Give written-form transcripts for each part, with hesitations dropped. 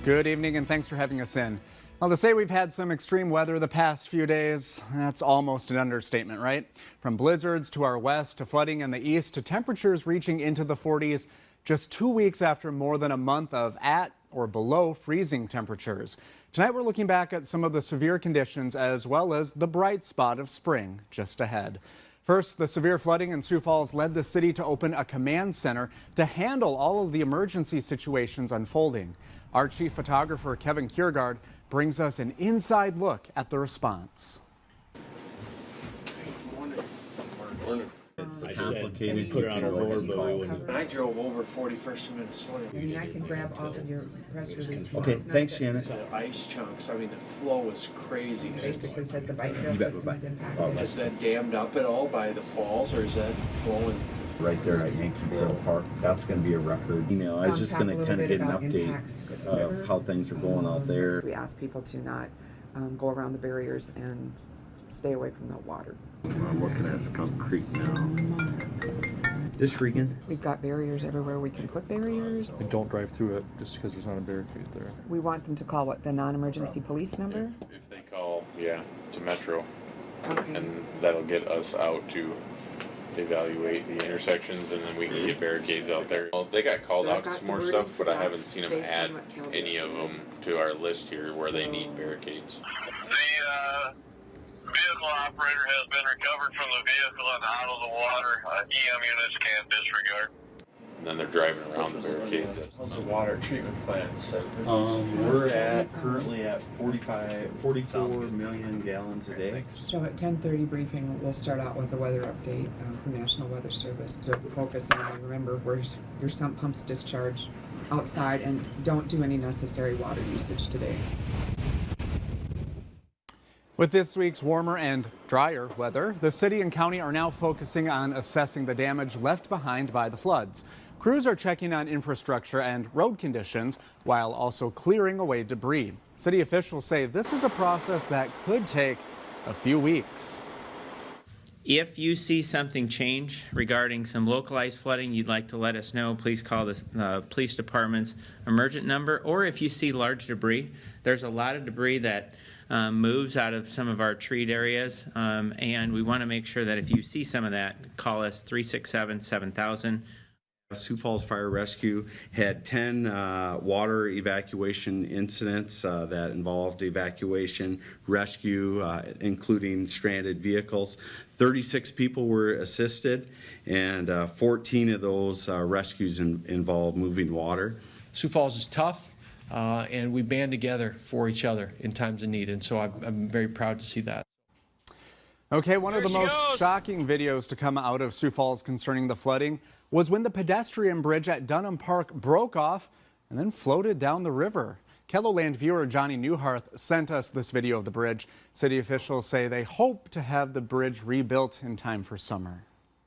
Good evening and thanks for having us in. Well, to say we've had some extreme weather the past few days, that's almost an understatement, right? From blizzards to our west to flooding in the east to temperatures reaching into the 40s just 2 weeks after more than a month of at or below freezing temperatures. Tonight we're looking back at some of the severe conditions as well as the bright spot of spring just ahead. First, the severe flooding in Sioux Falls led the city to open a command center to handle all of the emergency situations unfolding. Our chief photographer, Kevin Kiergaard, brings us an inside look at the response. I said we put it on our board, but we wouldn't. I drove over 41st to Minnesota. I mean, I can grab all of your press release. Okay, thanks, Shannon. The ice chunks, I mean, the flow is crazy. Basically says the bike trail system is impacted. Is that dammed up at all by the falls, or is that flowing? Right there at Yankton Trail Park, that's going to be a record. I was just going to kind of get an update of how things are going out there. We ask people to not go around the barriers and stay away from the water. I'm looking at Skunk Creek now. This Regan? We've got barriers everywhere we can put barriers. And don't drive through it just because there's not a barricade there. We want them to call what, the non-emergency police number? If they call, to Metro, Okay. and that'll get us out to evaluate the intersections, and then we can get barricades out there. Well, they got called So I've out to got some the more wording stuff, for but I that haven't seen them based on add what Kelly any has of said. them to our list here where they need barricades. The vehicle operator has been recovered from the vehicle and out of the water. EM units can't disregard. And then they're driving around the barricades. How's the water treatment plant? We're currently at 44 million gallons a day. So at 10:30 briefing, we'll start out with a weather update from National Weather Service to focus on, remember, where's your sump pumps discharge outside, and don't do any necessary water usage today. With this week's warmer and drier weather, the city and county are now focusing on assessing the damage left behind by the floods. Crews are checking on infrastructure and road conditions while also clearing away debris. City officials say this is a process that could take a few weeks. If you see something change regarding some localized flooding, you'd like to let us know, please call the police department's emergent number. Or if you see large debris, there's a lot of debris that moves out of some of our treat areas, and we want to make sure that if you see some of that, call us 367-7000. Sioux Falls Fire Rescue had 10 water evacuation incidents that involved evacuation, rescue, including stranded vehicles. 36 people were assisted, and 14 of those rescues involved moving water. Sioux Falls is tough, and we band together for each other in times of need, and so I'm very proud to see that. Okay, one of the most shocking videos to come out of Sioux Falls concerning the flooding was when the pedestrian bridge at Dunham Park broke off and then floated down the river. KELOLAND viewer Johnny Newharth sent us this video of the bridge. City officials say they hope to have the bridge rebuilt in time for summer.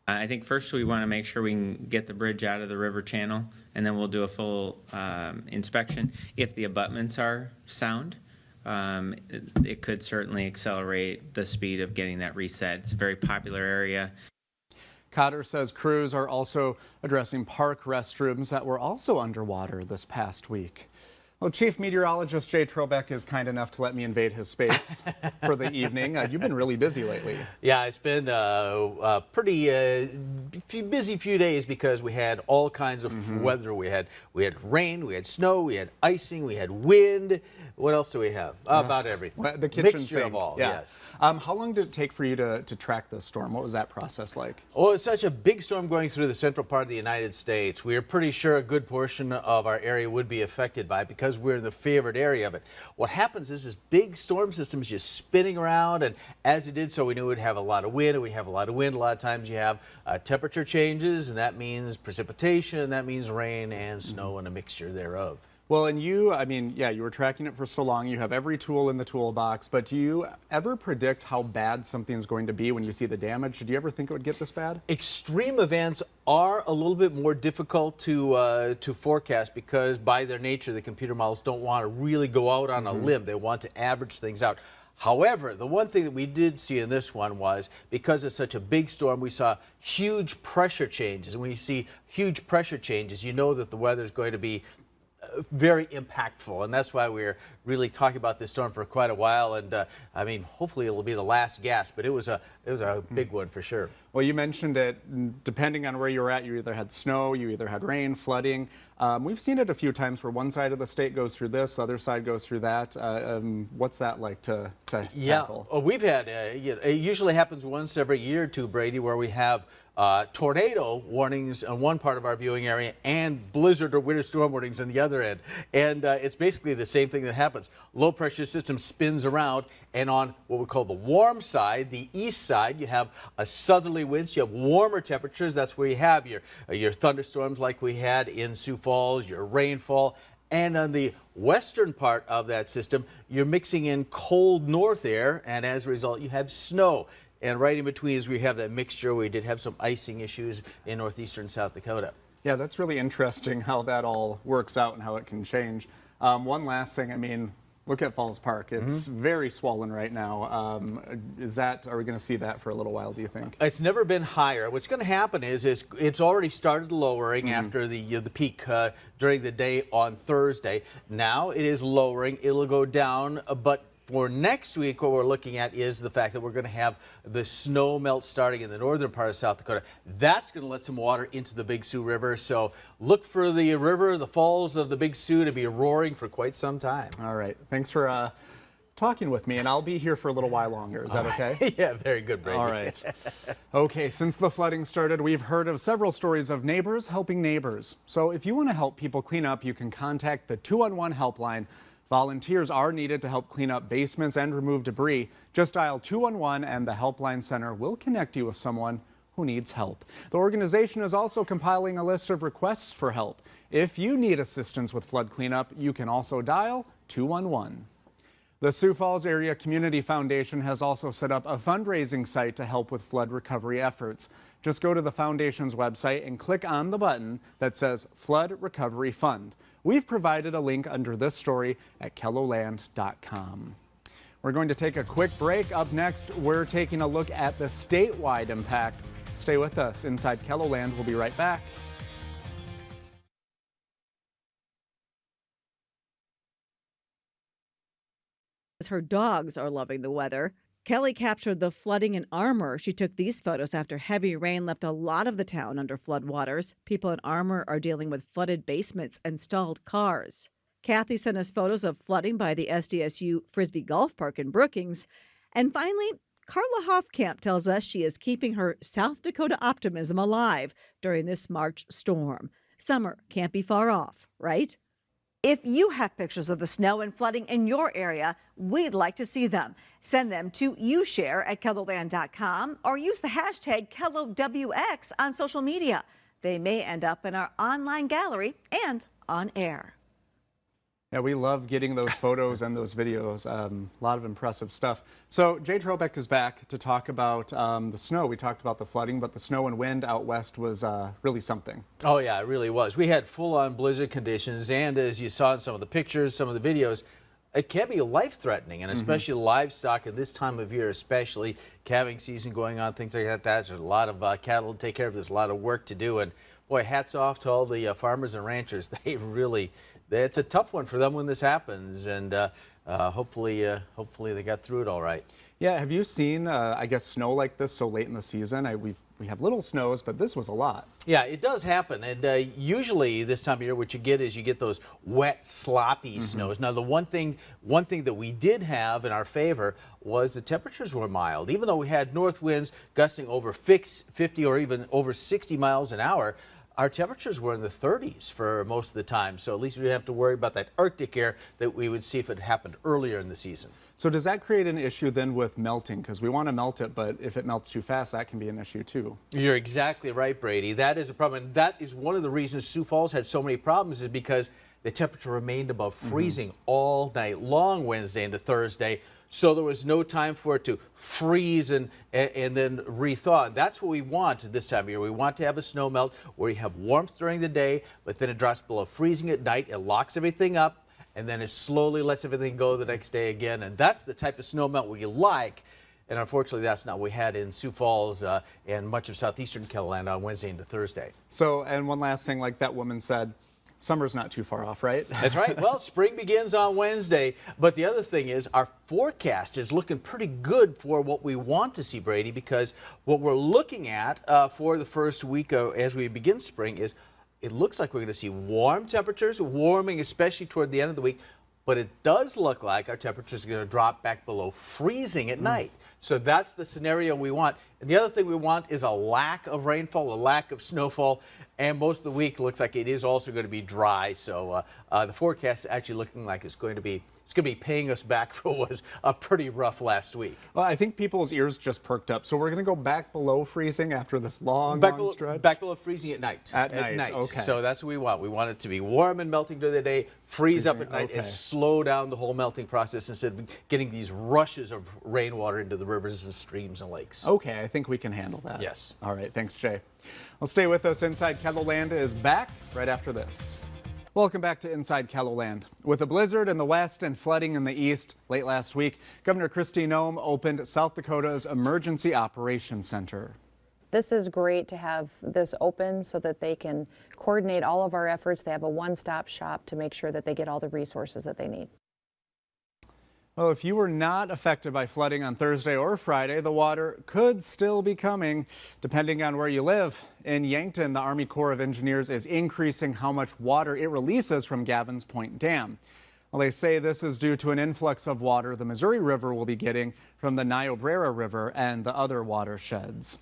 I think first we want to make sure we can get the bridge out of the river channel, and then we'll do a full inspection. If the abutments are sound, it could certainly accelerate the speed of getting that reset. It's a very popular area. Cotter says crews are also addressing park restrooms that were also underwater this past week. Well, Chief Meteorologist Jay Trobeck is kind enough to let me invade his space for the evening. You've been really busy lately. Yeah, it's been a pretty busy few days because we had all kinds of weather. We had rain, we had snow, we had icing, we had wind. What else do we have? About everything. The kitchen mixture sink. of all. Yeah. Yes. How long did it take for you to track this storm? What was that process like? Well, it's such a big storm going through the central part of the United States. We are pretty sure a good portion of our area would be affected by it because we're in the favored area of it. What happens is this big storm system is just spinning around, and as it did so, we knew we'd have a lot of wind, and we have a lot of wind. A lot of times you have temperature changes, and that means precipitation, and that means rain and snow and a mixture thereof. Well, and you were tracking it for so long. You have every tool in the toolbox, but do you ever predict how bad something's going to be when you see the damage? Did you ever think it would get this bad? Extreme events are a little bit more difficult to forecast because by their nature, the computer models don't want to really go out on a limb. They want to average things out. However, the one thing that we did see in this one was because it's such a big storm, we saw huge pressure changes. And when you see huge pressure changes, you know that the weather is going to be very impactful, and that's why we're really talking about this storm for quite a while. And I mean, hopefully it'll be the last gasp, but it was a big one for sure. Well, you mentioned it. Depending on where you were at, you either had snow, you either had rain, flooding. We've seen it a few times where one side of the state goes through this, the other side goes through that. What's that like to tackle? Yeah, we've had, it usually happens once every year or two, Brady, where we have tornado warnings on one part of our viewing area and blizzard or winter storm warnings on the other end. And it's basically the same thing that happens. Low pressure system spins around, and on what we call the warm side, the east side, you have a southerly winds, you have warmer temperatures. That's where you have your thunderstorms like we had in Sioux Falls, your rainfall. And on the western part of that system, you're mixing in cold north air, and as a result, you have snow. And right in between is we have that mixture. We did have some icing issues in northeastern South Dakota. Yeah, that's really interesting how that all works out and how it can change. One last thing, I mean, look at Falls Park. It's very swollen right now. Are we going to see that for a little while, do you think? It's never been higher. What's going to happen is it's already started lowering after the peak during the day on Thursday. Now it is lowering. It'll go down, but for next week, what we're looking at is the fact that we're going to have the snow melt starting in the northern part of South Dakota. That's going to let some water into the Big Sioux River. So look for the river, the falls of the Big Sioux to be roaring for quite some time. All right. Thanks for talking with me, and I'll be here for a little while longer. Is that okay? Yeah, very good, Brady. All right. Okay, since the flooding started, we've heard of several stories of neighbors helping neighbors. So if you want to help people clean up, you can contact the 211 helpline. Volunteers are needed to help clean up basements and remove debris. Just dial 211 and the Helpline Center will connect you with someone who needs help. The organization is also compiling a list of requests for help. If you need assistance with flood cleanup, you can also dial 211. The Sioux Falls Area Community Foundation has also set up a fundraising site to help with flood recovery efforts. Just go to the foundation's website and click on the button that says Flood Recovery Fund. We've provided a link under this story at KELOLAND.com. We're going to take a quick break. Up next, we're taking a look at the statewide impact. Stay with us inside KELOLAND. We'll be right back. Her dogs are loving the weather. Kelly captured the flooding in Armour. She took these photos after heavy rain left a lot of the town under floodwaters. People in Armour are dealing with flooded basements and stalled cars. Kathy sent us photos of flooding by the SDSU Frisbee Golf Park in Brookings. And finally, Carla Hofkamp tells us she is keeping her South Dakota optimism alive during this March storm. Summer can't be far off, right? If you have pictures of the snow and flooding in your area, we'd like to see them. Send them to youshare@KELOLAND.com or use the hashtag KELOWX on social media. They may end up in our online gallery and on air. Yeah, we love getting those photos and those videos. A lot of impressive stuff. So Jay Trobeck is back to talk about the snow. We talked about the flooding, but the snow and wind out west was really something. Oh, yeah, it really was. We had full-on blizzard conditions, and as you saw in some of the pictures, some of the videos, it can be life-threatening, and especially livestock at this time of year, especially calving season going on, things like that. There's a lot of cattle to take care of. There's a lot of work to do, and boy, hats off to all the farmers and ranchers. It's a tough one for them when this happens, and hopefully they got through it all right. Yeah, have you seen, I guess, snow like this so late in the season? We have little snows, but this was a lot. Yeah, it does happen, and usually this time of year, what you get those wet, sloppy snows. Now, the one thing that we did have in our favor was the temperatures were mild. Even though we had north winds gusting over 50 or even over 60 miles an hour, our temperatures were in the 30s for most of the time, so at least we didn't have to worry about that Arctic air that we would see if it happened earlier in the season. So does that create an issue then with melting? Because we want to melt it, but if it melts too fast, that can be an issue too. You're exactly right, Brady. That is a problem, and that is one of the reasons Sioux Falls had so many problems, is because the temperature remained above freezing all night long Wednesday into Thursday. So there was no time for it to freeze and then rethaw. And that's what we want this time of year. We want to have a snow melt where you have warmth during the day, but then it drops below freezing at night. It locks everything up, and then it slowly lets everything go the next day again. And that's the type of snow melt we like. And unfortunately, that's not what we had in Sioux Falls and much of southeastern KELOLAND on Wednesday into Thursday. So, and one last thing, like that woman said, Summer's not too far off, right? That's right. Well, spring begins on Wednesday, but the other thing is our forecast is looking pretty good for what we want to see, Brady, because what we're looking at for the first week as we begin spring is it looks like we're going to see warm temperatures, warming especially toward the end of the week, but it does look like our temperatures are going to drop back below freezing at night. So that's the scenario we want. And the other thing we want is a lack of rainfall, a lack of snowfall, and most of the week looks like it is also going to be dry. So the forecast is actually looking like it's going to be paying us back for what was a pretty rough last week. Well, I think people's ears just perked up. So we're going to go back below freezing after this long stretch? Back below freezing at night. At night, okay. So that's what we want. We want it to be warm and melting during the day, freeze up at night, and slow down the whole melting process instead of getting these rushes of rainwater into the rivers and streams and lakes. Okay, I think we can handle that. Yes. All right, thanks, Jay. Well, stay with us. Inside KELOLAND is back right after this. Welcome back to Inside KELOLAND. With a blizzard in the west and flooding in the east late last week, Governor Kristi Noem opened South Dakota's Emergency Operations Center. This is great to have this open so that they can coordinate all of our efforts. They have a one-stop shop to make sure that they get all the resources that they need. Well, if you were not affected by flooding on Thursday or Friday, the water could still be coming, depending on where you live. In Yankton, the Army Corps of Engineers is increasing how much water it releases from Gavins Point Dam. Well, they say this is due to an influx of water the Missouri River will be getting from the Niobrara River and the other watersheds.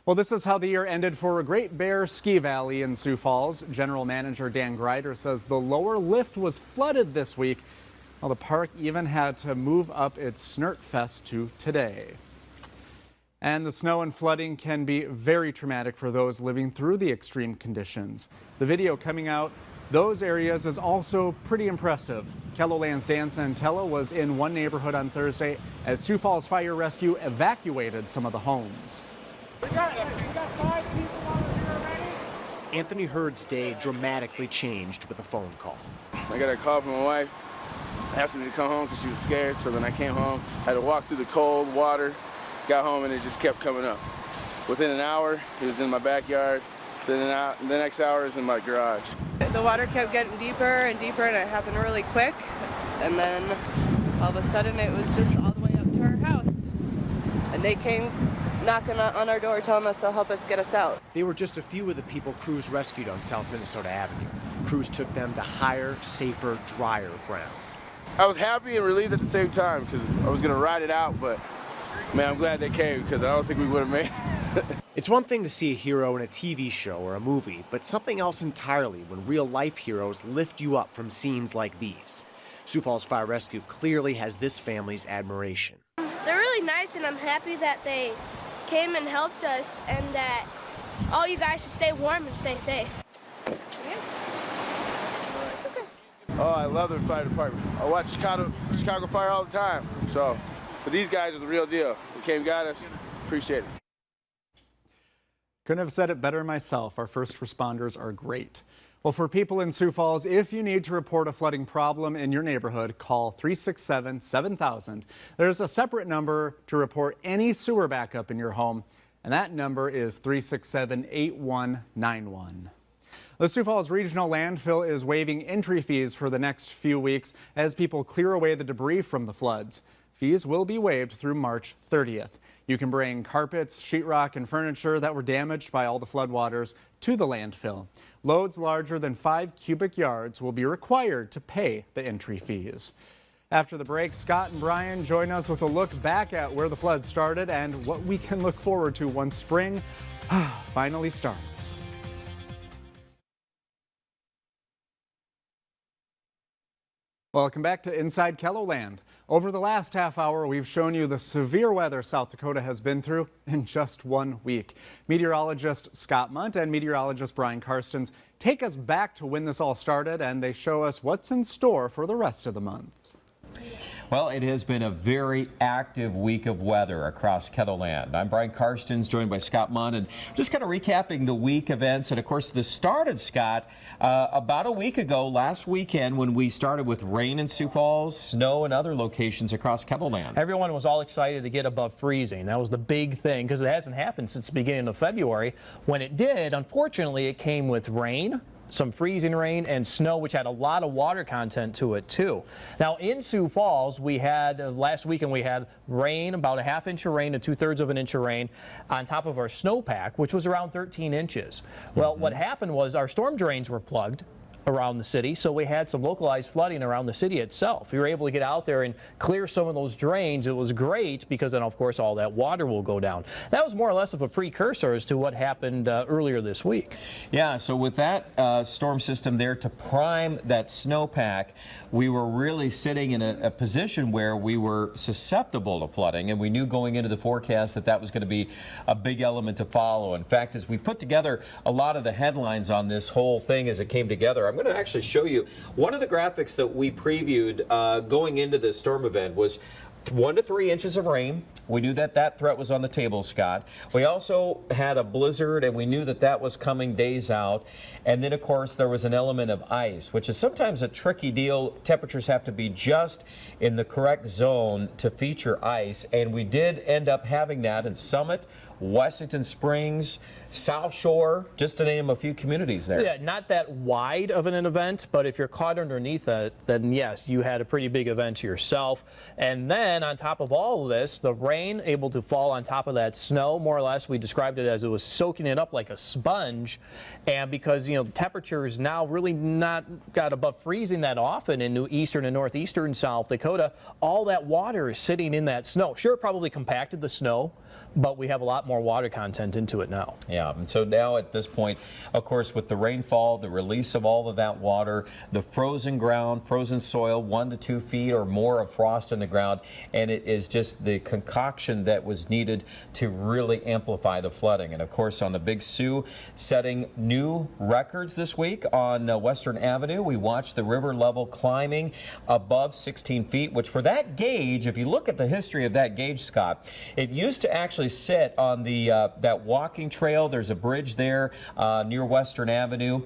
Well, this is how the year ended for Great Bear Ski Valley in Sioux Falls. General Manager Dan Greider says the lower lift was flooded this week. Well, the park even had to move up its Snurt Fest to today. And the snow and flooding can be very traumatic for those living through the extreme conditions. The video coming out those areas is also pretty impressive. KELOLAND's Dan Santella was in one neighborhood on Thursday as Sioux Falls Fire Rescue evacuated some of the homes. We got 5 people over here already. Anthony Hurd's day dramatically changed with a phone call. I got a call from my wife, asked me to come home because she was scared, so then I came home. I had to walk through the cold water, got home, and it just kept coming up. Within an hour, it was in my backyard. Then the next hour is in my garage. The water kept getting deeper and deeper, and it happened really quick. And then all of a sudden, it was just all the way up to our house. And they came knocking on our door telling us they'll help us get us out. They were just a few of the people crews rescued on South Minnesota Avenue. Crews took them to higher, safer, drier ground. I was happy and relieved at the same time because I was going to ride it out, but man, I'm glad they came because I don't think we would have made it. It's one thing to see a hero in a TV show or a movie, but something else entirely when real-life heroes lift you up from scenes like these. Sioux Falls Fire Rescue clearly has this family's admiration. They're really nice, and I'm happy that they came and helped us, and that all you guys should stay warm and stay safe. Oh, I love the fire department. I watch Chicago Fire all the time. So, but these guys are the real deal. They came, got us. Appreciate it. Couldn't have said it better myself. Our first responders are great. Well, for people in Sioux Falls, if you need to report a flooding problem in your neighborhood, call 367-7000. There's a separate number to report any sewer backup in your home, and that number is 367-8191. The Sioux Falls Regional Landfill is waiving entry fees for the next few weeks as people clear away the debris from the floods. Fees will be waived through March 30th. You can bring carpets, sheetrock, and furniture that were damaged by all the floodwaters to the landfill. Loads larger than 5 cubic yards will be required to pay the entry fees. After the break, Scott and Brian join us with a look back at where the flood started and what we can look forward to once spring finally starts. Welcome back to Inside KELOLAND. Over the last half hour, we've shown you the severe weather South Dakota has been through in just 1 week. Meteorologist Scott Munt and meteorologist Brian Karstens take us back to when this all started, and they show us what's in store for the rest of the month. Well, it has been a very active week of weather across KELOLAND. I'm Brian Karstens, joined by Scott Munn, and just kind of recapping the week events. And of course, this started, Scott, about a week ago, last weekend, when we started with rain in Sioux Falls, snow in other locations across KELOLAND. Everyone was all excited to get above freezing. That was the big thing, because it hasn't happened since the beginning of February. When it did, unfortunately, it came with rain, some freezing rain and snow, which had a lot of water content to it too. Now in Sioux Falls, we had last weekend we had rain, about a ½ inch of rain to 2/3 of an inch of rain on top of our snowpack, which was around 13 inches. Well, what happened was our storm drains were plugged around the city, so we had some localized flooding around the city itself. We were able to get out there and clear some of those drains. It was great because then, of course, all that water will go down. That was more or less of a precursor as to what happened earlier this week. Yeah, so with that storm system there to prime that snowpack, we were really sitting in a position where we were susceptible to flooding, and we knew going into the forecast that that was going to be a big element to follow. In fact, as we put together a lot of the headlines on this whole thing as it came together, I'm going to actually show you one of the graphics that we previewed going into this storm event was 1 to 3 inches of rain. We knew that that threat was on the table, Scott. We also had a blizzard, and we knew that that was coming days out. And then, of course, there was an element of ice, which is sometimes a tricky deal. Temperatures have to be just in the correct zone to feature ice, and we did end up having that in Summit, Washington Springs, South Shore, just to name a few communities there. Yeah, not that wide of an event, but if you're caught underneath it, then yes, you had a pretty big event yourself. And then on top of all of this, the rain able to fall on top of that snow, more or less, we described it as it was soaking it up like a sponge. And because, you know, temperatures now really not got above freezing that often in eastern and northeastern South Dakota, all that water is sitting in that snow. Sure, it probably compacted the snow, but we have a lot more water content into it now. Yeah, and so now at this point, of course, with the rainfall, the release of all of that water, the frozen ground, frozen soil, 1 to 2 feet or more of frost in the ground, and it is just the concoction that was needed to really amplify the flooding. And of course, on the Big Sioux, setting new records this week on Western Avenue, we watched the river level climbing above 16 feet, which for that gauge, if you look at the history of that gauge, Scott, it used to actually sit on the that walking trail. There's a bridge there near Western Avenue.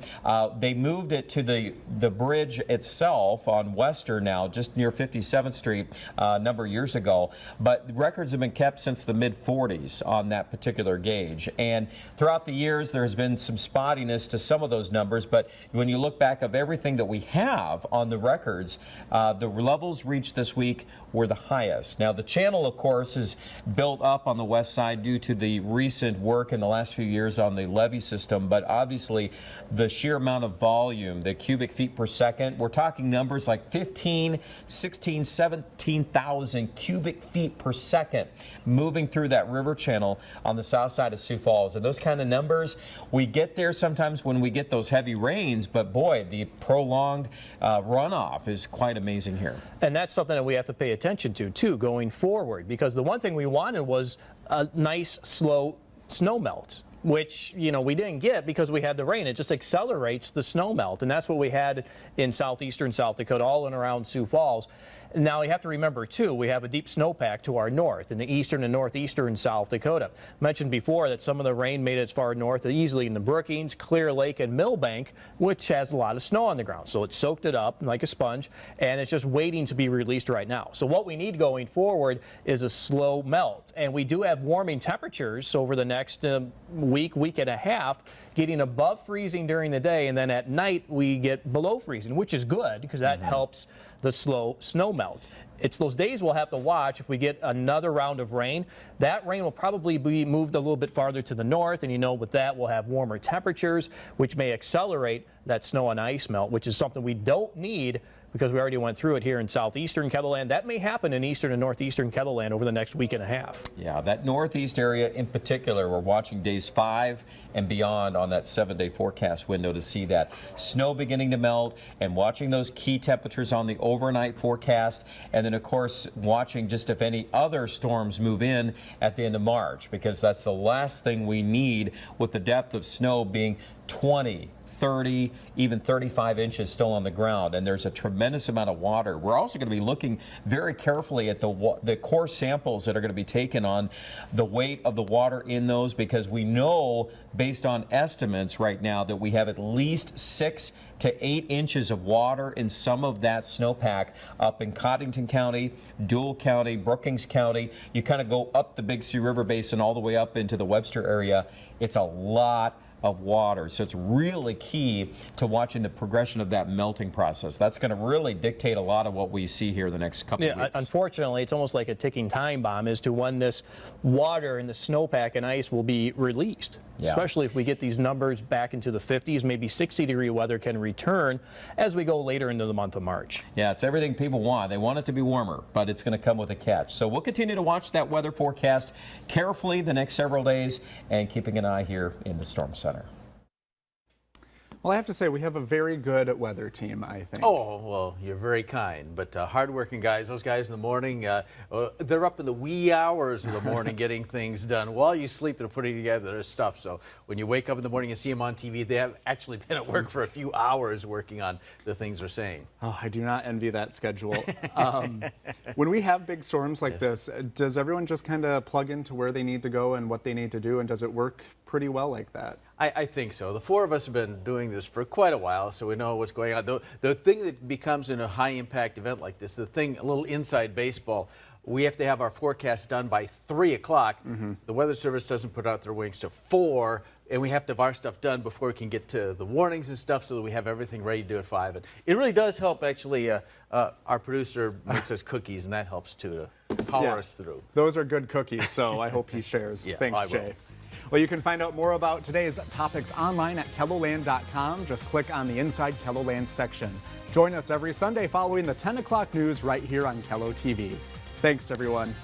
They moved it to the bridge itself on Western now, just near 57th Street a number of years ago. But records have been kept since the mid-40s on that particular gauge. And throughout the years, there's been some spottiness to some of those numbers. But when you look back of everything that we have on the records, the levels reached this week were the highest. Now, the channel, of course, is built up on the west side due to the recent work in the last few years on the levee system, but obviously the sheer amount of volume, the cubic feet per second, we're talking numbers like 15, 16, 17,000 cubic feet per second moving through that river channel on the south side of Sioux Falls. And those kind of numbers, we get there sometimes when we get those heavy rains, but boy, the prolonged runoff is quite amazing here. And that's something that we have to pay attention to, too, going forward, because the one thing we wanted was a nice, slow snow melt, which, you know, we didn't get because we had the rain. It just accelerates the snow melt, and that's what we had in southeastern South Dakota, all in around Sioux Falls. Now, you have to remember, too, we have a deep snowpack to our north in the eastern and northeastern South Dakota. Mentioned before that some of the rain made it as far north easily in the Brookings, Clear Lake, and Millbank, which has a lot of snow on the ground. So it soaked it up like a sponge, and it's just waiting to be released right now. So what we need going forward is a slow melt. And we do have warming temperatures over the next week and a half, getting above freezing during the day, and then at night we get below freezing, which is good because that helps the slow snow melt. It's those days we'll have to watch. If we get another round of rain, that rain will probably be moved a little bit farther to the north, and you know with that we'll have warmer temperatures, which may accelerate that snow and ice melt, which is something we don't need because we already went through it here in southeastern KELOLAND. That may happen in eastern and northeastern KELOLAND over the next week and a half. Yeah, that northeast area in particular, we're watching days 5 and beyond on that 7-day forecast window to see that snow beginning to melt, and watching those key temperatures on the overnight forecast, and then of course watching just if any other storms move in at the end of March, because that's the last thing we need with the depth of snow being 20, 30, even 35 inches still on the ground, and there's a tremendous amount of water. We're also going to be looking very carefully at the core samples that are going to be taken on the weight of the water in those, because we know based on estimates right now that we have at least 6 to 8 inches of water in some of that snowpack up in Cottington County, Dual County, Brookings County. You kind of go up the Big Sioux River Basin all the way up into the Webster area. It's a lot of water. So it's really key to watching the progression of that melting process. That's going to really dictate a lot of what we see here the next couple of weeks. Unfortunately, it's almost like a ticking time bomb as to when this water and the snowpack and ice will be released. Yeah. Especially if we get these numbers back into the 50s, maybe 60-degree weather can return as we go later into the month of March. Yeah, it's everything people want. They want it to be warmer, but it's going to come with a catch. So we'll continue to watch that weather forecast carefully the next several days and keeping an eye here in the Storm Center. Well, I have to say, we have a very good weather team, I think. Oh, well, you're very kind. But hardworking guys, those guys in the morning, they're up in the wee hours of the morning getting things done while you sleep. They're putting together their stuff. So when you wake up in the morning and see them on TV, they have actually been at work for a few hours working on the things they're saying. Oh, I do not envy that schedule. When we have big storms like this, does everyone just kind of plug into where they need to go and what they need to do? And does it work pretty well like that? I think so. The four of us have been doing this for quite a while, so we know what's going on. The thing that becomes in a high-impact event like this, the thing, a little inside baseball, we have to have our forecast done by 3 o'clock. The Weather Service doesn't put out their wings to 4, and we have to have our stuff done before we can get to the warnings and stuff so that we have everything ready to do at 5. And it really does help, actually. Our producer makes us cookies, and that helps, too, to power us through. Those are good cookies, so I hope he shares. Thanks, Jay. Well, you can find out more about today's topics online at KELOLAND.com. Just click on the Inside KELOLAND section. Join us every Sunday following the 10 o'clock news right here on KELO TV. Thanks, everyone.